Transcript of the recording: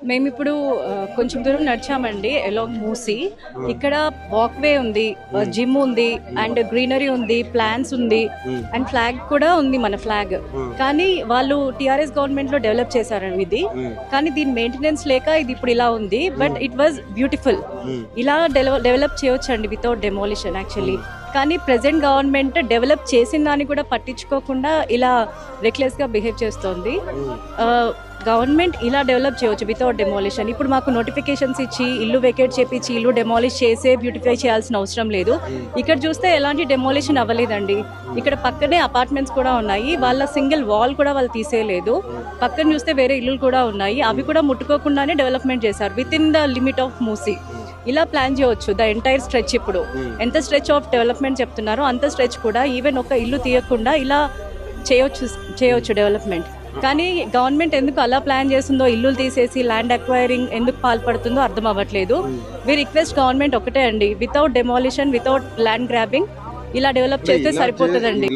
మేమిప్పుడు కొంచెం దూరం నడిచామండి అలాంగ్ మూసి. ఇక్కడ వాక్‌వే ఉంది, జిమ్ ఉంది అండ్ గ్రీనరీ ఉంది, ప్లాంట్స్ ఉంది అండ్ ఫ్లాగ్ కూడా ఉంది మన ఫ్లాగ్. కానీ వాళ్ళు టీఆర్ఎస్ గవర్నమెంట్‌లో డెవలప్ చేశారండి ఇది. కానీ దీని మెయింటెనెన్స్ లేక ఇది ఇప్పుడు ఇలా ఉంది. But it was beautiful. ఇలా డెవలప్ చేయొచ్చండి వితౌట్ డెమోలిషన్ యాక్చువల్లీ. కానీ ప్రెజెంట్ గవర్నమెంట్ డెవలప్ చేసిన దాన్ని కూడా పట్టించుకోకుండా ఇలా రెక్లెస్గా బిహేవ్ చేస్తోంది. గవర్నమెంట్ ఇలా డెవలప్ చేయవచ్చు వితౌట్ డెమోలిషన్. ఇప్పుడు మాకు నోటిఫికేషన్స్ ఇచ్చి ఇల్లు వెకేట్ చేపించి ఇల్లు డెమాలిష్ చేసే బ్యూటిఫై చేయాల్సిన అవసరం లేదు. ఇక్కడ చూస్తే ఎలాంటి డెమోలిషన్ అవ్వలేదండి. ఇక్కడ పక్కనే అపార్ట్మెంట్స్ కూడా ఉన్నాయి. వాళ్ళ సింగిల్ వాల్ కూడా వాళ్ళు తీసేయలేదు. పక్కన చూస్తే వేరే ఇల్లులు కూడా ఉన్నాయి. అవి కూడా ముట్టుకోకుండానే డెవలప్మెంట్ చేశారు with in the limit of Musi. ఇలా ప్లాన్ చేయవచ్చు ద ఎంటైర్ స్ట్రెచ్. ఇప్పుడు ఎంత స్ట్రెచ్ ఆఫ్ డెవలప్మెంట్ చెప్తున్నారో అంత స్ట్రెచ్ కూడా ఈవెన్ ఒక ఇల్లు తీయకుండా ఇలా చేయవచ్చు డెవలప్మెంట్. కానీ గవర్నమెంట్ ఎందుకు అలా ప్లాన్ చేస్తుందో, ఇల్లులు తీసేసి ల్యాండ్ అక్వైరింగ్ ఎందుకు పాల్పడుతుందో అర్థం అవ్వట్లేదు. వి రిక్వెస్ట్ గవర్నమెంట్ ఒకటే అండి, without demolition, without land grabbing ఇలా డెవలప్ చేస్తే సరిపోతుందండి.